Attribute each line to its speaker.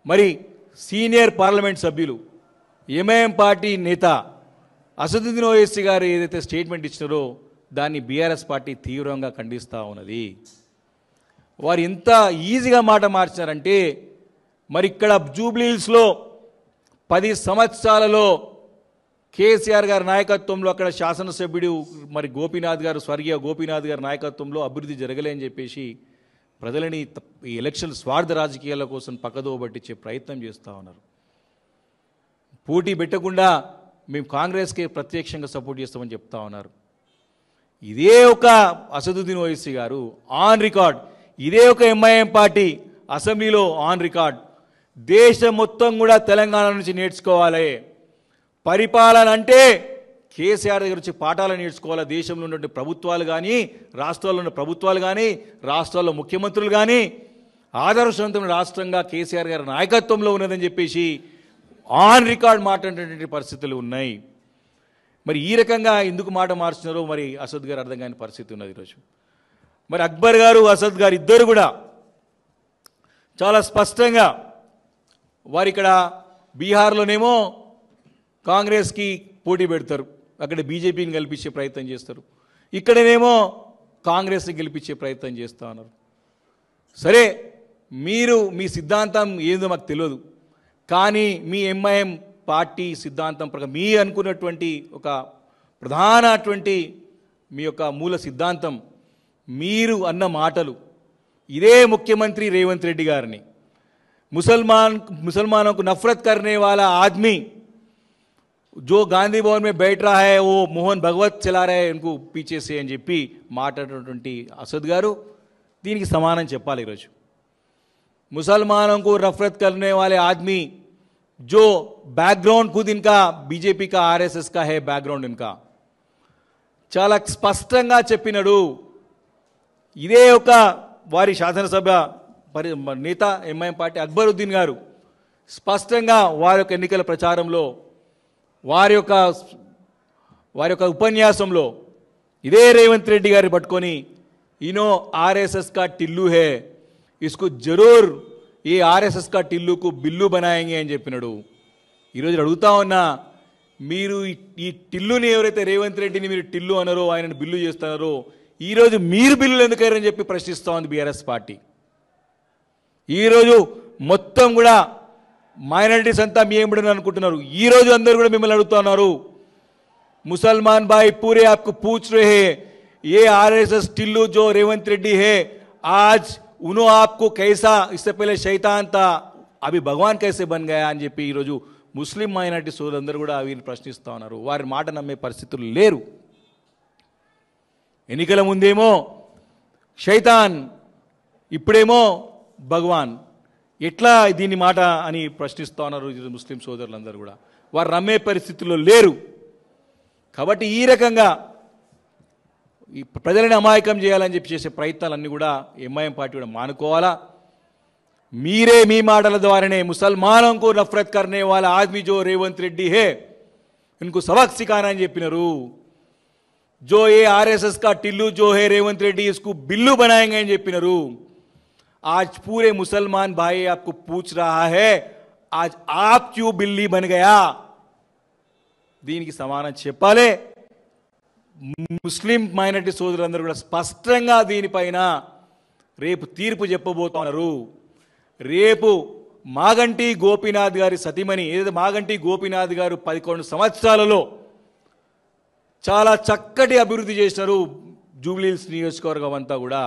Speaker 1: మరి senior parliament సభ్యులు MIM party నేత అసదుద్దీన్ ఓవైసీ గారు ఏదైతే స్టేట్మెంట్ ఇచ్చినారో దాన్ని బీఆర్ఎస్ పార్టీ తీవ్రంగా ఖండిస్తూ ఉన్నది. వారు ఎంత ఈజీగా మాట మార్చారంటే మరి ఇక్కడ జూబ్లీహిల్స్లో 10 సంవత్సరాలలో కేసీఆర్ గారి నాయకత్వంలో అక్కడ శాసనసభ్యుడు మరి గోపీనాథ్ గారు, స్వర్గీయ గోపీనాథ్ గారి నాయకత్వంలో అభివృద్ధి జరగలేని చెప్పేసి ప్రజలని ఈ ఎలక్షన్ స్వార్థ రాజకీయాల కోసం పక్కదోవ పట్టించే ప్రయత్నం చేస్తూ ఉన్నారు. పోటీ పెట్టకుండా మేము కాంగ్రెస్కే ప్రత్యక్షంగా సపోర్ట్ చేస్తామని చెప్తా ఉన్నారు. ఇదే ఒక అసదుద్దీన్ ఓవైసీ గారు ఆన్ రికార్డ్, ఇదే ఒక ఎంఐఎం పార్టీ అసెంబ్లీలో ఆన్ రికార్డ్, దేశం మొత్తం కూడా తెలంగాణ నుంచి నేర్చుకోవాలి, పరిపాలన అంటే కేసీఆర్ దగ్గర వచ్చి పాఠాలు నేర్చుకోవాలి. దేశంలో ఉన్నటువంటి ప్రభుత్వాలు కానీ, రాష్ట్రాల్లో ఉన్న ప్రభుత్వాలు కానీ, రాష్ట్రాల్లో ముఖ్యమంత్రులు కానీ ఆదర్శవంతమైన రాష్ట్రంగా కేసీఆర్ గారి నాయకత్వంలో ఉన్నదని చెప్పేసి ఆన్ రికార్డ్ మాట్లాడేటువంటి పరిస్థితులు ఉన్నాయి. మరి ఈ రకంగా ఎందుకు మాట మార్చినారో మరి అసద్ గారు అర్థం కాని పరిస్థితి ఉన్నది ఈరోజు. మరి అక్బర్ గారు, అసద్ గారు ఇద్దరు కూడా చాలా స్పష్టంగా వారు ఇక్కడ బీహార్లోనేమో కాంగ్రెస్కి పోటీ పెడతారు, అక్కడ బీజేపీని గెలిపించే ప్రయత్నం చేస్తారు, ఇక్కడనేమో కాంగ్రెస్ని గెలిపించే ప్రయత్నం చేస్తూ ఉన్నారు. సరే, మీరు మీ సిద్ధాంతం ఏందో మాకు తెలియదు, కానీ మీ ఎంఐఎం పార్టీ సిద్ధాంతం ప్రకారం మీ అనుకున్నటువంటి ఒక ప్రధానటువంటి మీ యొక్క మూల సిద్ధాంతం, మీరు అన్న మాటలు ఇదే ముఖ్యమంత్రి రేవంత్ రెడ్డి గారిని मुसलमानों को नफरत करने वाला आदमी जो गांधी भवन में बैठ रहा है वो मोहन भगवत चला रहे हैं उनको पीछे से అని చెప్పి మాట్లాడినటువంటి అసద్ గారు దీనికి సమానం చెప్పాలి. ఈరోజు मुसलमानों को नफरत करने वाले आदमी जो बैकग्राउंड खुद इनका बीजेपी का आरएसएस का है बैकग्राउंड इनका చాలా స్పష్టంగా చెప్పినాడు. ఇదే ఒక వారి శాసనసభ నేత ఎంఐఎం పార్టీ అక్బరుద్దీన్ గారు స్పష్టంగా వారి యొక్క ఎన్నికల ప్రచారంలో వారి యొక్క ఉపన్యాసంలో ఇదే రేవంత్ రెడ్డి గారిని పట్టుకొని ఇనో ఆర్ఎస్ఎస్ కా టిల్లు హే ఇస్కు జరూర్ ఈ ఆర్ఎస్ఎస్ కా టిల్లుకు బిల్లు బనాయంగే అని చెప్పినాడు. ఈరోజు అడుగుతా ఉన్నా, మీరు ఈ టిల్లుని ఎవరైతే రేవంత్ రెడ్డిని మీరు టిల్లు అన్నారో, ఆయనను బిల్లు చేస్తున్నారో, ఈరోజు మీరు బిల్లులు ఎందుకయ్యారని చెప్పి ప్రశ్నిస్తూ ఉంది బీఆర్ఎస్ పార్టీ. ఈరోజు మొత్తం కూడా మైనారిటీస్ అంతా మీ ఏమిడని అనుకుంటున్నారు. ఈరోజు అందరూ కూడా మిమ్మల్ని అడుగుతున్నారు, ముసల్మాన్ భాई पूरे आपको पूछ रहे हैं ये आरएसएस टिल्लू जो रेवंत रेड्डी है आज उन्होंने आपको कैसा, इससे पहले शैतान था अभी भगवान कैसे बन गया అని చెప్పి ఈరోజు ముస్లిం మైనారిటీ సోదరులందరూ కూడా వీరిని ప్రశ్నిస్తూ ఉన్నారు. వారి మాట నమ్మే పరిస్థితులు లేరు. ఎన్నికల ముందేమో శైతాన్, ఇప్పుడేమో భగవాన్, ఎట్లా దీని మాట అని ప్రశ్నిస్తూ ఉన్నారు ముస్లిం సోదరులందరూ కూడా. వారు నమ్మే పరిస్థితుల్లో లేరు. కాబట్టి ఈ రకంగా ఈ ప్రజలని అమాయకం చేయాలని చెప్పి చేసే ప్రయత్నాలన్నీ కూడా ఎంఐఎం పార్టీ కూడా మానుకోవాలా. మీరే మీ మాటల ద్వారానే ముసల్మానों को नफरत करने वाला आदमी जो रेवंत रेड्डी है इनको सबक सिखाना అని చెప్పినారు. जो ये आरएसएस का टिल्लू जो है रेवंत रेड्डी इसको बिल्लू बनाएंगे అని చెప్పినారు. आज पूरे मुसलमान भाई आपको पूछ रहा है आज आप क्यों बिल्ली बन गया, దీనికి సమానం చెప్పాలి. ముస్లిం మైనారిటీ సోదరులందరూ కూడా స్పష్టంగా దీనిపైన రేపు తీర్పు చెప్పబోతున్నారు. రేపు మాగంటి గోపీనాథ్ గారి సతీమణి, ఏదైతే మాగంటి గోపీనాథ్ గారు 11 సంవత్సరాలలో చాలా చక్కటి అభివృద్ధి చేసినారు జూబ్లీహిల్స్ నియోజకవర్గం అంతా కూడా.